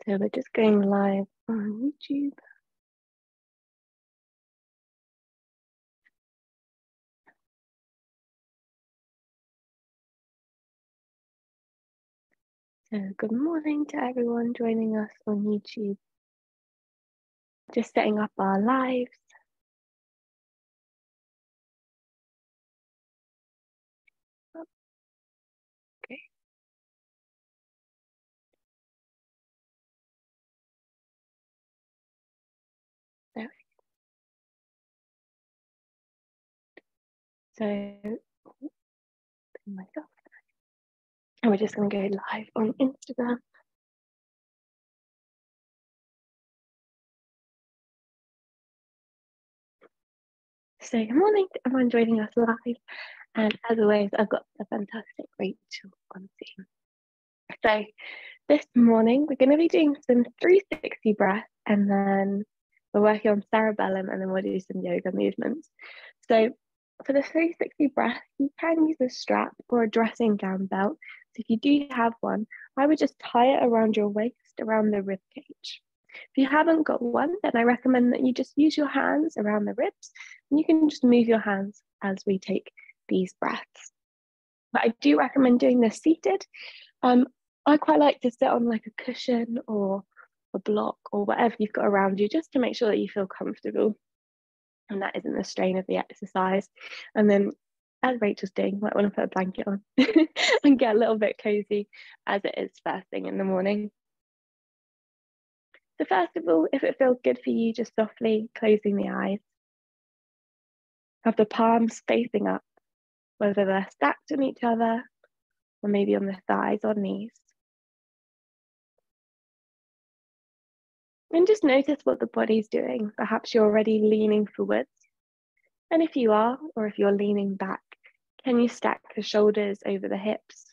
So we're just going live on YouTube. So good morning to everyone joining us on YouTube. Just setting up our lives. Okay. There we go. So myself. And we're just going to go live on Instagram. So good morning to everyone joining us live. And as always, I've got the fantastic Rachel on Zoom. So this morning, we're going to be doing some 360 breath, and then we're working on cerebellum, and then we'll do some yoga movements. So for the 360 breath, you can use a strap or a dressing gown belt. So if you do have one, I would just tie it around your waist, around the rib cage. If you haven't got one, then I recommend that you just use your hands around the ribs, and you can just move your hands as we take these breaths. But I do recommend doing this seated. I quite like to sit on like a cushion or a block or whatever you've got around you, just to make sure that you feel comfortable and that isn't the strain of the exercise. And then, as Rachel's doing, you might want to put a blanket on and get a little bit cozy, as it is first thing in the morning. So first of all, if it feels good for you, just softly closing the eyes. Have the palms facing up, whether they're stacked on each other or maybe on the thighs or knees. And just notice what the body's doing. Perhaps you're already leaning forwards. And if you are, or if you're leaning back, can you stack the shoulders over the hips?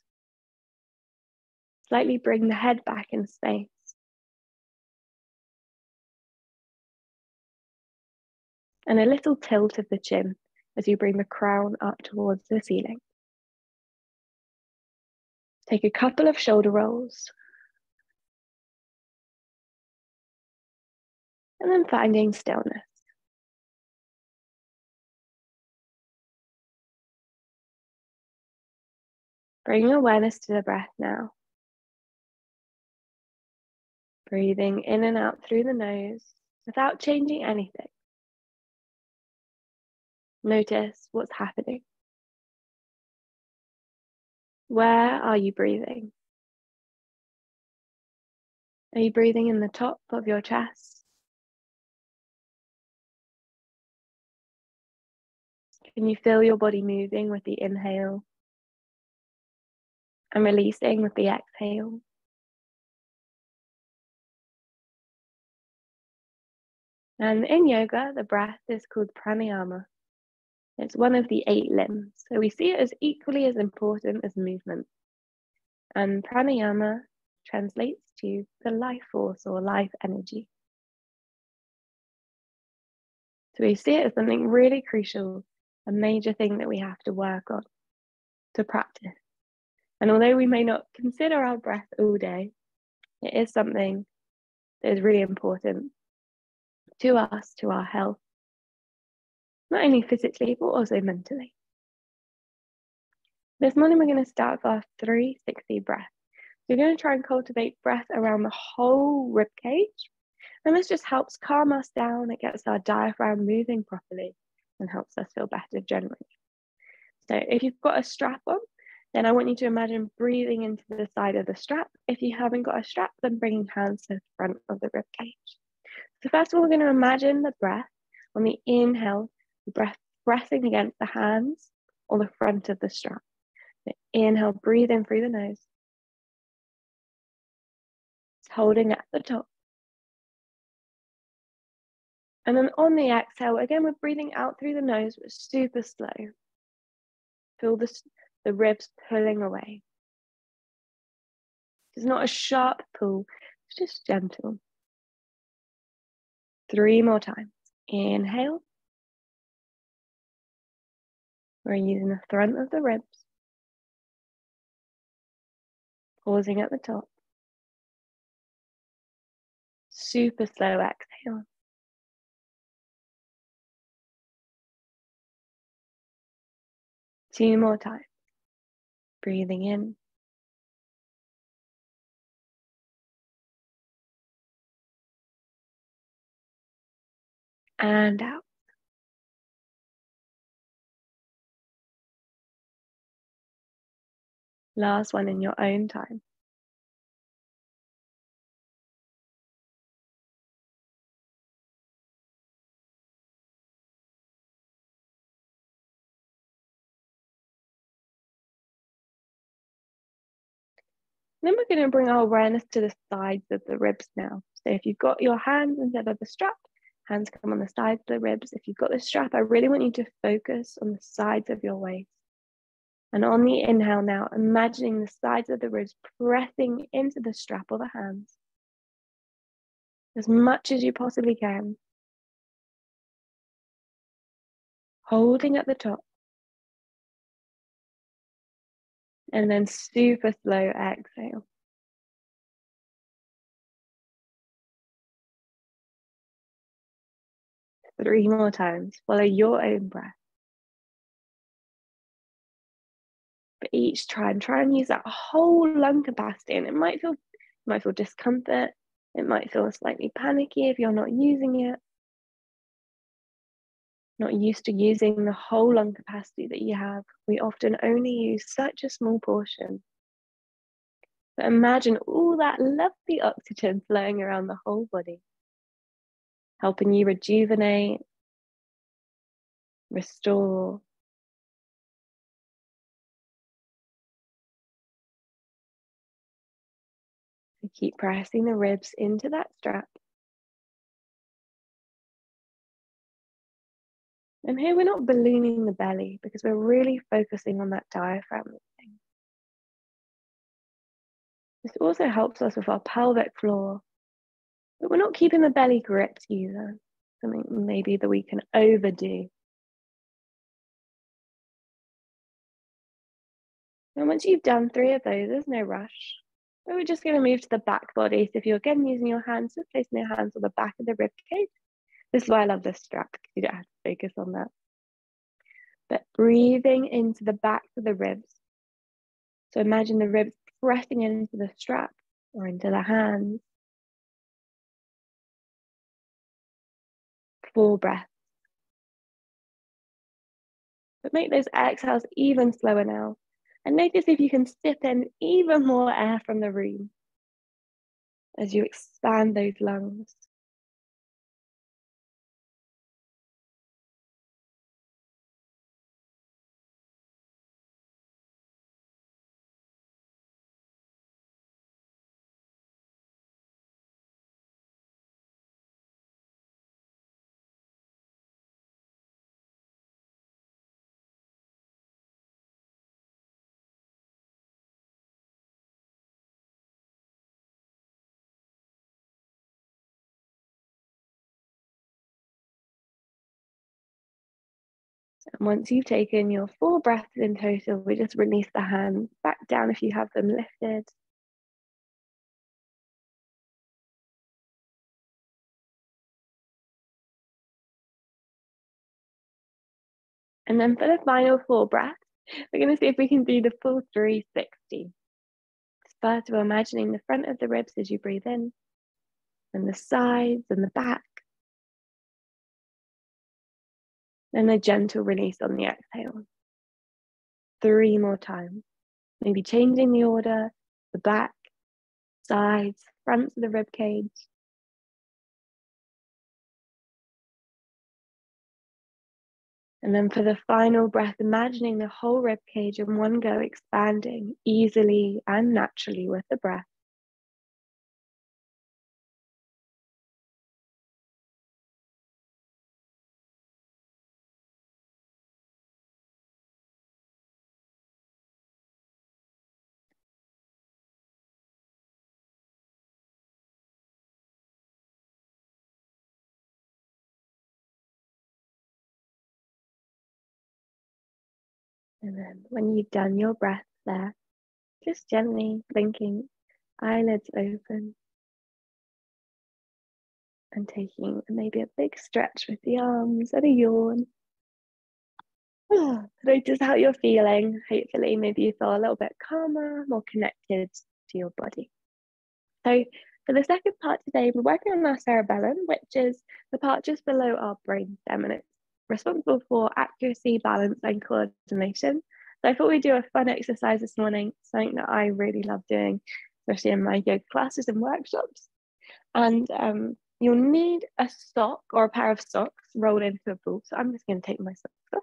Slightly bring the head back in space. And a little tilt of the chin as you bring the crown up towards the ceiling. Take a couple of shoulder rolls. And then finding stillness. Bring awareness to the breath now. Breathing in and out through the nose without changing anything. Notice what's happening. Where are you breathing? Are you breathing in the top of your chest? Can you feel your body moving with the inhale and releasing with the exhale? And in yoga, the breath is called pranayama. It's one of the 8 limbs, so we see it as equally as important as movement. And pranayama translates to the life force or life energy. So we see it as something really crucial, a major thing that we have to work on, to practice. And although we may not consider our breath all day, it is something that is really important to us, to our health, not only physically, but also mentally. This morning, we're going to start with our 360 breath. We're going to try and cultivate breath around the whole rib cage. And this just helps calm us down. It gets our diaphragm moving properly and helps us feel better generally. So if you've got a strap on, then I want you to imagine breathing into the side of the strap. If you haven't got a strap, then bringing hands to the front of the rib cage. So first of all, we're going to imagine the breath. On the inhale, the breath pressing against the hands or the front of the strap. So inhale, breathe in through the nose. It's holding at the top. And then on the exhale, again, we're breathing out through the nose, but super slow. Feel the ribs pulling away. It's not a sharp pull, it's just gentle. 3 more times. Inhale. We're using the front of the ribs. Pausing at the top. super slow exhale. 2 more times. Breathing in and out. Last one in your own time. Then we're going to bring our awareness to the sides of the ribs now. So if you've got your hands instead of the strap, hands come on the sides of the ribs. If you've got the strap, I really want you to focus on the sides of your waist. And on the inhale now, imagining the sides of the ribs pressing into the strap or the hands as much as you possibly can. Holding at the top. And then super slow exhale. 3 more times. Follow your own breath. But each time, try and use that whole lung capacity. And it might feel discomfort. It might feel slightly panicky if you're not using it. Not used to using the whole lung capacity that you have. We often only use such a small portion. But imagine all that lovely oxygen flowing around the whole body, helping you rejuvenate, restore. So keep pressing the ribs into that strap. And here we're not ballooning the belly because we're really focusing on that diaphragm thing. This also helps us with our pelvic floor, but we're not keeping the belly gripped either. Something maybe that we can overdo. And once you've done 3 of those, there's no rush. But we're just going to move to the back body. So if you're again using your hands, just placing your hands on the back of the rib cage. This is why I love this strap, because you don't have to focus on that. But breathing into the back of the ribs. So imagine the ribs pressing into the strap or into the hands. 4 breaths. But make those exhales even slower now. And notice if you can sip in even more air from the room as you expand those lungs. And once you've taken your 4 breaths in total, we just release the hands back down if you have them lifted. And then for the final 4 breaths, we're going to see if we can do the full 360. First, we're imagining the front of the ribs as you breathe in, and the sides and the back. Then a gentle release on the exhale. 3 more times. Maybe changing the order, the back, sides, fronts of the rib cage. And then for the final breath, imagining the whole rib cage in one go expanding easily and naturally with the breath. And then when you've done your breath there, just gently blinking, eyelids open. And taking maybe a big stretch with the arms and a yawn. Notice how you're feeling. Hopefully, maybe you feel a little bit calmer, more connected to your body. So for the second part today, we're working on our cerebellum, which is the part just below our brainstem, and it's responsible for accuracy, balance, and coordination. So I thought we'd do a fun exercise this morning, something that I really love doing, especially in my yoga classes and workshops. And you'll need a sock or a pair of socks rolled into a ball. So I'm just going to take my socks off.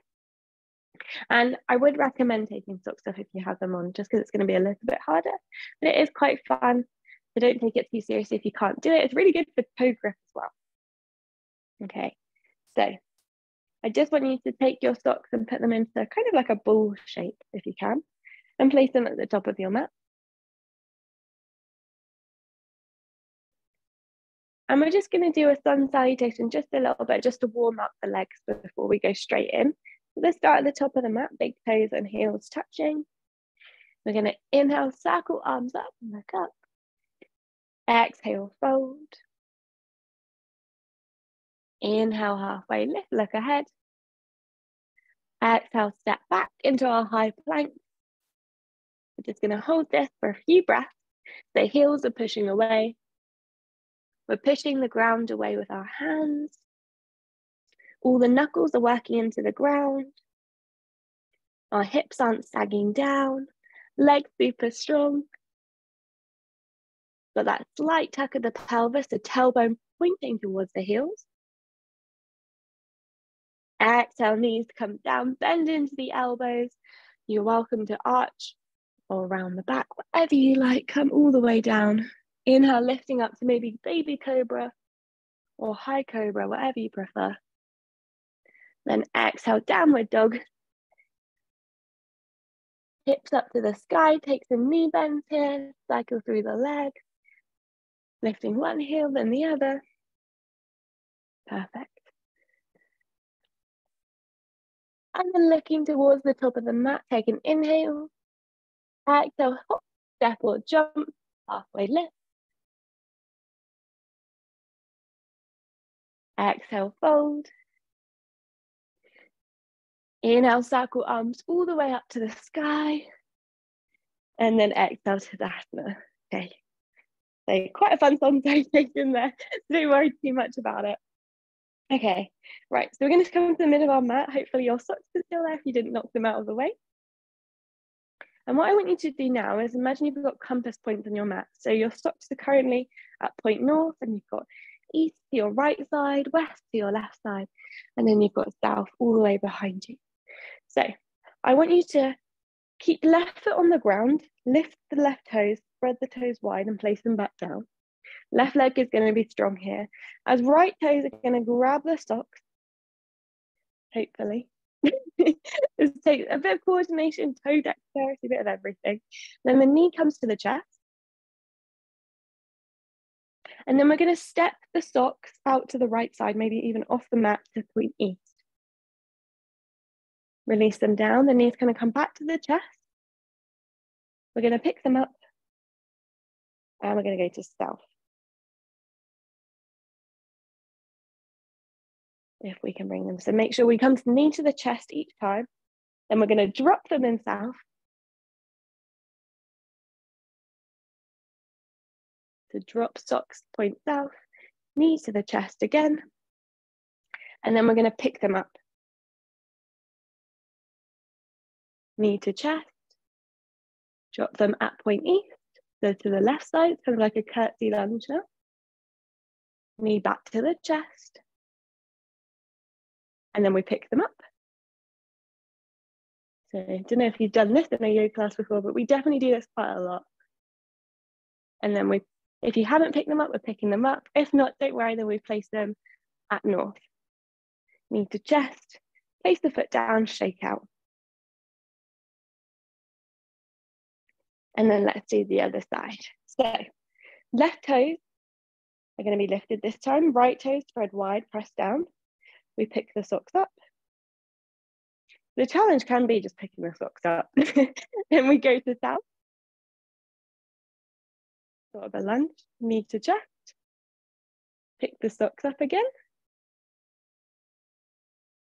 And I would recommend taking socks off if you have them on, just because it's going to be a little bit harder. But it is quite fun. So don't take it too seriously if you can't do it. It's really good for toe grip as well. Okay, so I just want you to take your socks and put them into kind of like a ball shape if you can, and place them at the top of your mat. And we're just going to do a sun salutation just a little bit, just to warm up the legs before we go straight in. So let's start at the top of the mat, big toes and heels touching. We're going to inhale, circle arms up, look up. Exhale, fold. Inhale, halfway lift, look ahead. Exhale, step back into our high plank. We're just going to hold this for a few breaths. The heels are pushing away. We're pushing the ground away with our hands. All the knuckles are working into the ground. Our hips aren't sagging down. Legs super strong. Got that slight tuck of the pelvis, the tailbone pointing towards the heels. Exhale, knees come down, bend into the elbows. You're welcome to arch or around the back, whatever you like. Come all the way down. Inhale, lifting up to maybe baby cobra or high cobra, whatever you prefer. Then exhale, downward dog. Hips up to the sky, take some knee bends here, cycle through the legs. Lifting one heel, then the other. Perfect. And then looking towards the top of the mat, take an inhale. Exhale, hop, step or jump, halfway lift. Exhale, fold. Inhale, circle arms all the way up to the sky. And then exhale to Tadasana. Okay. So quite a fun sun salutation there. Don't worry too much about it. Okay, right. So we're going to come to the middle of our mat. Hopefully your socks are still there if you didn't knock them out of the way. And what I want you to do now is imagine you've got compass points on your mat. So your socks are currently at point north, and you've got east to your right side, west to your left side, and then you've got south all the way behind you. So I want you to keep left foot on the ground, lift the left toes, spread the toes wide and place them back down. Left leg is going to be strong here. As right toes are going to grab the socks, hopefully. Just take a bit of coordination, toe dexterity, a bit of everything. Then the knee comes to the chest. And then we're going to step the socks out to the right side, maybe even off the mat to point east. Release them down. The knee's going to come back to the chest. We're going to pick them up. And we're going to go to south. If we can bring them. So make sure we come to the knee to the chest each time. Then we're going to drop them in south. So drop socks, point south, knee to the chest again. And then we're going to pick them up. Knee to chest. Drop them at point east. So to the left side, kind of like a curtsy lunge now. Knee back to the chest. And then we pick them up. So I don't know if you've done this in a yoga class before, but we definitely do this quite a lot. And then if you haven't picked them up, we're picking them up. If not, don't worry, then we place them at north. Knee to chest, place the foot down, shake out. And then let's do the other side. So left toes are going to be lifted this time. Right toes spread wide, press down. We pick the socks up. The challenge can be just picking the socks up. Then we go to south. Sort of a lunge, knee to chest. Pick the socks up again.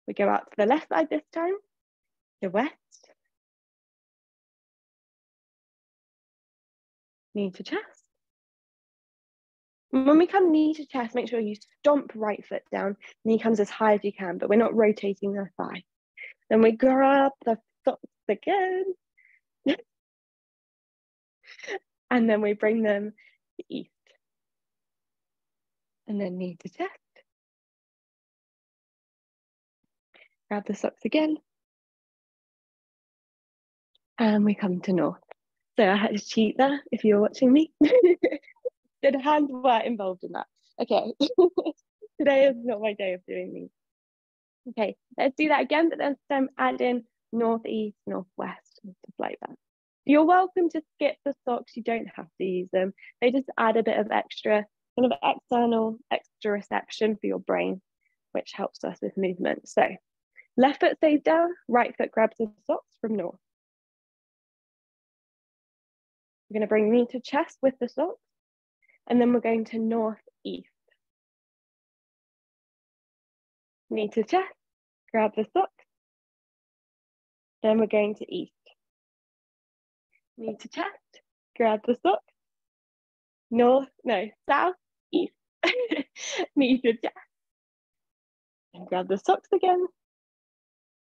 We go out to the left side this time, to west. Knee to chest. When we come knee to chest, make sure you stomp right foot down. Knee comes as high as you can, but we're not rotating the thigh. Then we grab the socks again. And then we bring them to east. And then knee to chest. Grab the socks again. And we come to north. So I had to cheat there if you were watching me. The hands were involved in that. Okay. Today is not my day of doing these. Okay, let's do that again, but then add in northeast, northwest, and stuff like that. You're welcome to skip the socks. You don't have to use them. They just add a bit of extra, kind of external, extra reception for your brain, which helps us with movement. So left foot stays down, right foot grabs the socks from north. We're going to bring knee to chest with the socks, and then we're going to northeast. Knee to chest, grab the socks. Then we're going to east. Knee to chest, grab the socks. South, east. Knee to chest. And grab the socks again.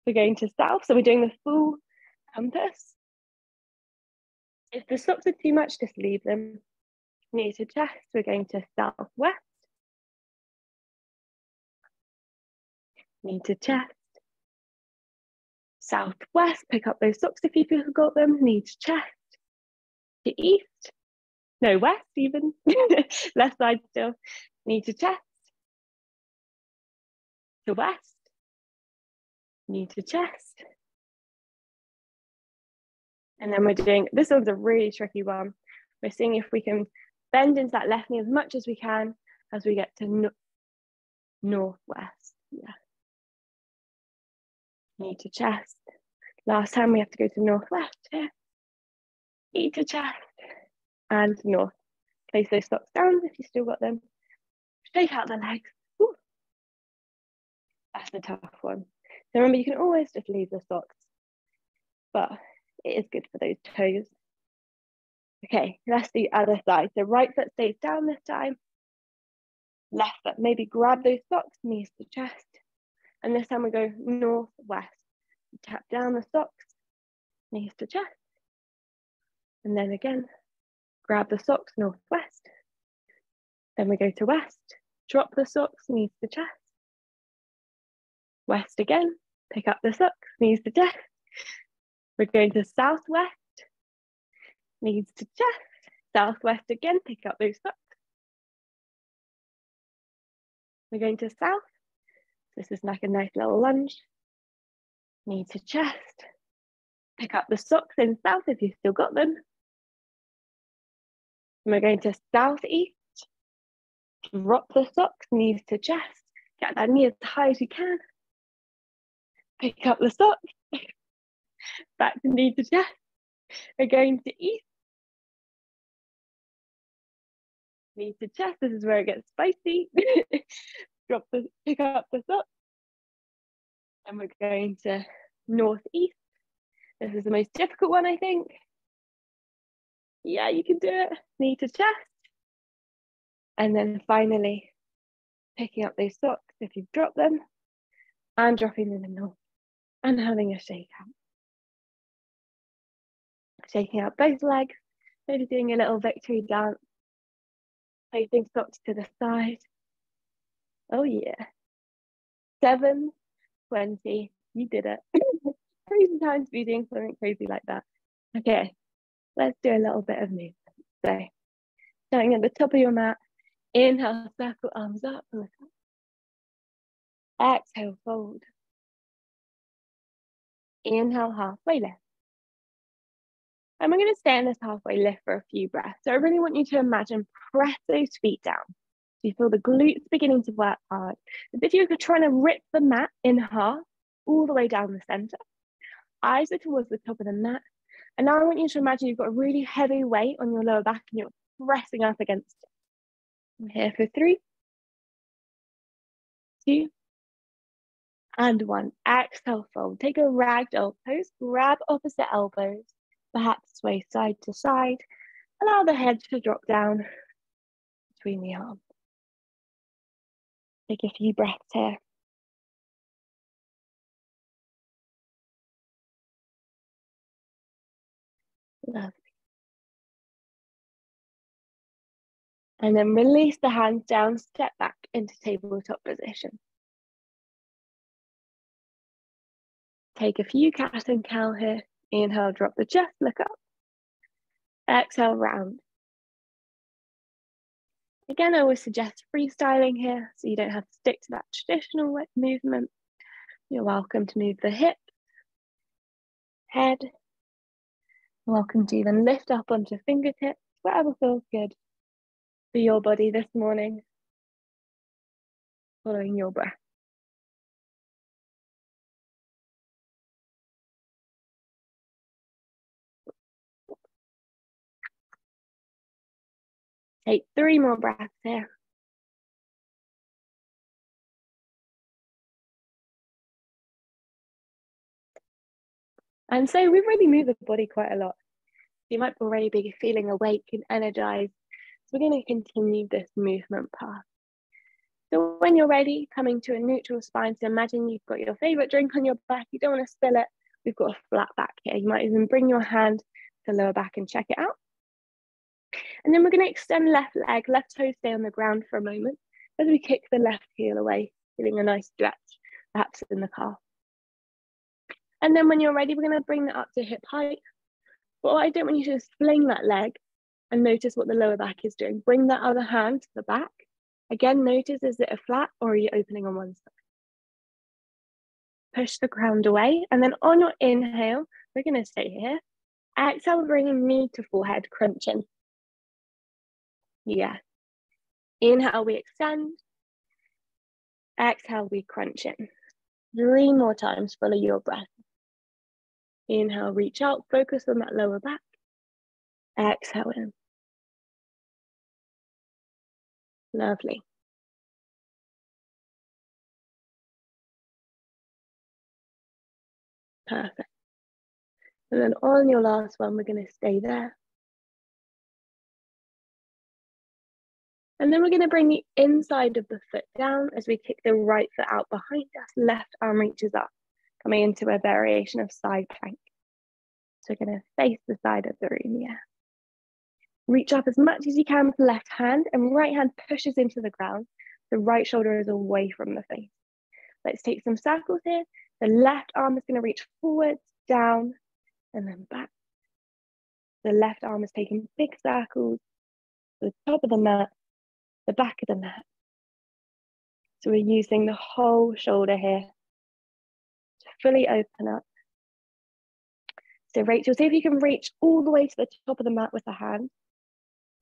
We're going to south, so we're doing the full compass. If the socks are too much, just leave them. Knee to chest, we're going to southwest. Knee to chest. Southwest, pick up those socks if you forgot them. Knee to chest. To east. No, west even. Left side still. Knee to chest. To west. Knee to chest. And then we're doing, this one's a really tricky one. We're seeing if we can bend into that left knee as much as we can as we get to northwest. Yeah. Knee to chest. Last time we have to go to northwest here. Knee to chest and north. Place those socks down if you still got them. Shake out the legs. Ooh. That's a tough one. So remember, you can always just leave the socks, but it is good for those toes. Okay, let's do the other side. So right foot stays down this time. Left foot, maybe grab those socks, knees to chest. And this time we go northwest. Tap down the socks, knees to chest. And then again, grab the socks, northwest. Then we go to west. Drop the socks, knees to chest. West again, pick up the socks, knees to chest. We're going to southwest, knees to chest. Southwest again, pick up those socks. We're going to south. This is like a nice little lunge. Knee to chest. Pick up the socks in south if you've still got them. And we're going to southeast. Drop the socks, knees to chest. Get that knee as high as you can. Pick up the socks. Back to knee to chest. We're going to east. Knee to chest. This is where it gets spicy. Pick up the socks. And we're going to northeast. This is the most difficult one, I think. Yeah, you can do it. Knee to chest. And then finally, picking up those socks if you've dropped them and dropping them in north and having a shake out. Shaking out both legs, maybe doing a little victory dance. Placing socks to the side. Oh yeah. 7, 20, you did it. Crazy time to be doing something crazy like that. Okay, let's do a little bit of movement. So, starting at the top of your mat, inhale, circle arms up and look up. Exhale, fold. Inhale, halfway lift. And we're going to stay in this halfway lift for a few breaths. So I really want you to imagine, press those feet down. So you feel the glutes beginning to work hard. As if you're trying to rip the mat in half, all the way down the center. Eyes are towards the top of the mat. And now I want you to imagine you've got a really heavy weight on your lower back and you're pressing up against it. I'm here for 3, 2, and 1. Exhale, fold. Take a ragdoll pose. Grab opposite elbows. Perhaps sway side to side. Allow the head to drop down between the arms. Take a few breaths here. Lovely. And then release the hands down, step back into tabletop position. Take a few cat and cow here. Inhale, drop the chest, look up. Exhale, round. Again, I always suggest freestyling here, so you don't have to stick to that traditional movement. You're welcome to move the hips, head. You're welcome to even lift up onto fingertips, whatever feels good for your body this morning, following your breath. Take 3 more breaths here. And so we've really moved the body quite a lot. You might already be feeling awake and energized. So we're going to continue this movement path. So when you're ready, coming to a neutral spine, so imagine you've got your favorite drink on your back, you don't want to spill it. We've got a flat back here. You might even bring your hand to lower back and check it out. And then we're going to extend left leg, left toe stay on the ground for a moment as we kick the left heel away, feeling a nice stretch, perhaps in the calf. And then when you're ready, we're going to bring that up to hip height. But I don't want you to just fling that leg and notice what the lower back is doing. Bring that other hand to the back. Again, notice, is it a flat or are you opening on one side? Push the ground away. And then on your inhale, we're going to stay here. Exhale, bringing knee to forehead, crunching. Yeah. Inhale, we extend. Exhale, we crunch in. 3 more times, follow your breath. Inhale, reach out, focus on that lower back. Exhale in. Lovely. Perfect. And then on your last one, we're going to stay there. And then we're going to bring the inside of the foot down as we kick the right foot out behind us. Left arm reaches up, coming into a variation of side plank. So we're going to face the side of the room, yeah. Reach up as much as you can with the left hand, and right hand pushes into the ground. The right shoulder is away from the face. Let's take some circles here. The left arm is going to reach forwards, down, and then back. The left arm is taking big circles to the top of the mat, the back of the mat. So we're using the whole shoulder here to fully open up. So Rachel, see if you can reach all the way to the top of the mat with the hand.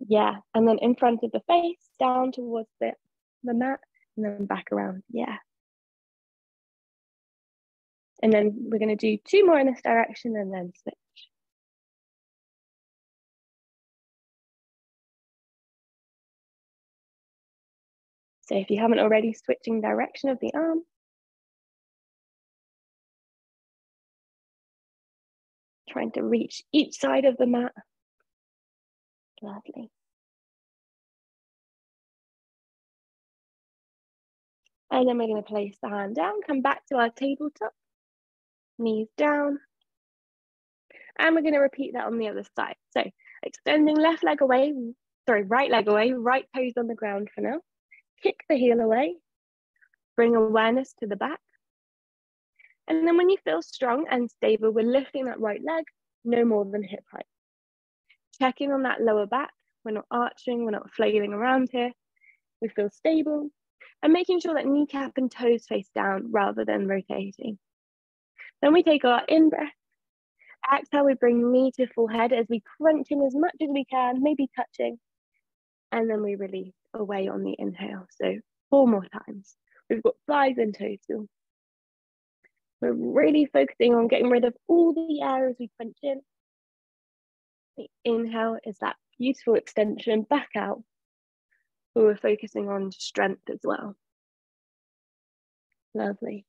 Yeah, and then in front of the face, down towards the mat, and then back around, yeah. And then we're going to do 2 more in this direction and then switch. So if you haven't already, switching direction of the arm. Trying to reach each side of the mat. Lovely. And then we're going to place the hand down, come back to our tabletop, knees down. And we're going to repeat that on the other side. So extending left leg away, right leg away, right toes on the ground for now. Kick the heel away, bring awareness to the back. And then when you feel strong and stable, we're lifting that right leg no more than hip height. Checking on that lower back. We're not arching, we're not flailing around here. We feel stable. And making sure that kneecap and toes face down rather than rotating. Then we take our in-breath. Exhale, we bring knee to full head as we crunch in as much as we can, maybe touching. And then we release away on the inhale. So 4 more times. We've got 5 in total. We're really focusing on getting rid of all the air as we crunch in. The inhale is that beautiful extension back out. But we're focusing on strength as well. Lovely.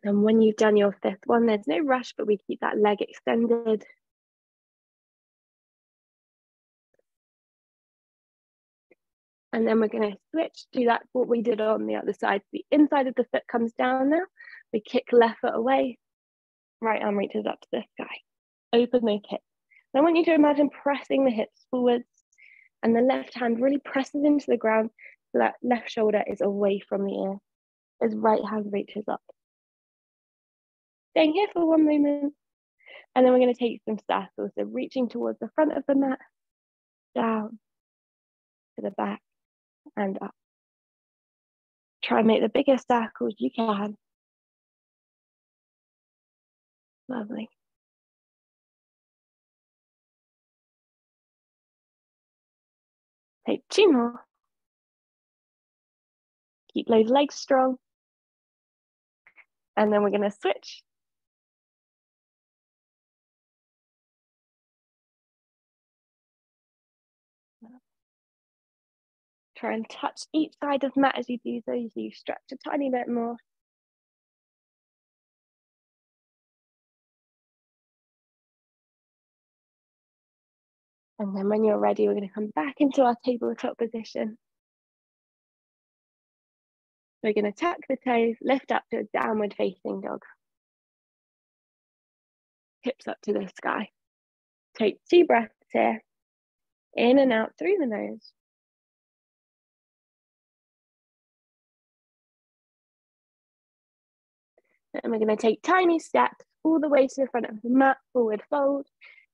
And when you've done your fifth one, there's no rush, but we keep that leg extended. And then we're going to switch, do that what we did on the other side. The inside of the foot comes down now. We kick left foot away, right arm reaches up to the sky. Open those hips. And I want you to imagine pressing the hips forwards, and the left hand really presses into the ground so that left shoulder is away from the ear as right hand reaches up. Staying here for one moment, and then we're going to take some circles. So reaching towards the front of the mat, down to the back and up. Try and make the biggest circles you can. Lovely. Take 2 more. Keep those legs strong. And then we're going to switch. Try and touch each side of the mat as you do so. You stretch a tiny bit more. And then when you're ready, we're going to come back into our tabletop position. We're going to tuck the toes, lift up to a downward facing dog. Hips up to the sky. Take 2 breaths here. In and out through the nose. And we're going to take tiny steps all the way to the front of the mat, forward fold.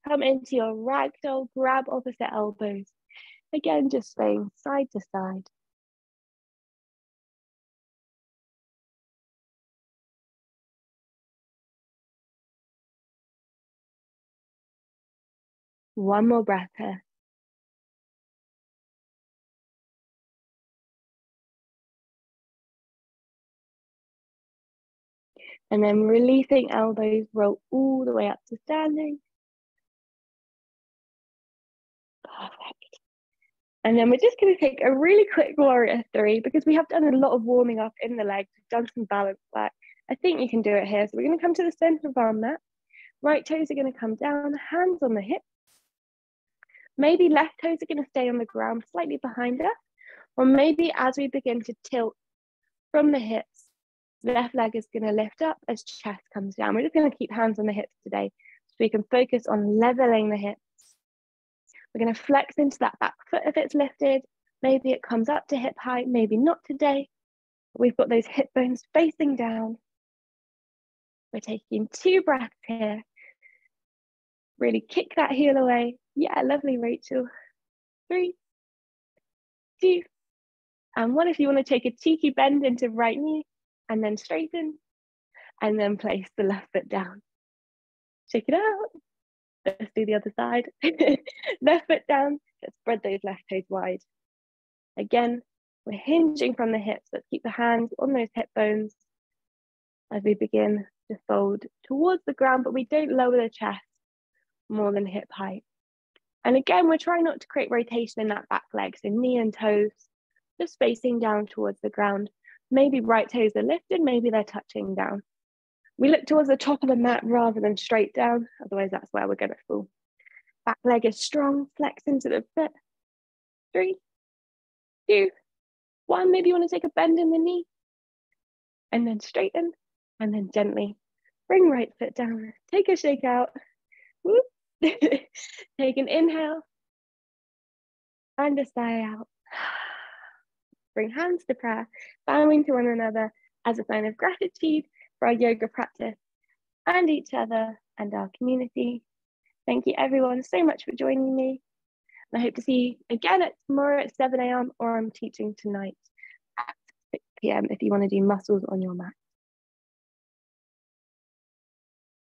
Come into your ragdoll, grab opposite elbows. Again, just swaying side to side. One more breath here. And then releasing elbows, roll all the way up to standing. Perfect. And then we're just going to take a really quick warrior 3 because we have done a lot of warming up in the legs. We've done some balance work. I think you can do it here. So we're going to come to the center of our mat. Right toes are going to come down, hands on the hips. Maybe left toes are going to stay on the ground slightly behind us. Or maybe as we begin to tilt from the hips, left leg is going to lift up as chest comes down. We're just going to keep hands on the hips today so we can focus on leveling the hips. We're going to flex into that back foot if it's lifted. Maybe it comes up to hip height, maybe not today. We've got those hip bones facing down. We're taking 2 breaths here. Really kick that heel away. Yeah, lovely, Rachel. 3, 2, and 1. If you want to take a cheeky bend into right knee and then straighten and then place the left foot down. Check it out. Let's do the other side. Left foot down. Let's spread those left toes wide. Again, we're hinging from the hips. Let's keep the hands on those hip bones as we begin to fold towards the ground, but we don't lower the chest more than hip height. And again, we're trying not to create rotation in that back leg. So knee and toes just facing down towards the ground. Maybe right toes are lifted, maybe they're touching down. We look towards the top of the mat rather than straight down, otherwise that's where we're going to fall. Back leg is strong, flex into the foot. 3, 2, 1. Maybe you want to take a bend in the knee and then straighten and then gently bring right foot down. Take a shake out. Whoop. Take an inhale and a sigh out. Bring hands to prayer, bowing to one another as a sign of gratitude for our yoga practice and each other and our community. Thank you everyone so much for joining me. And I hope to see you again tomorrow at 7 a.m. or I'm teaching tonight at 6 p.m. if you want to do muscles on your mat.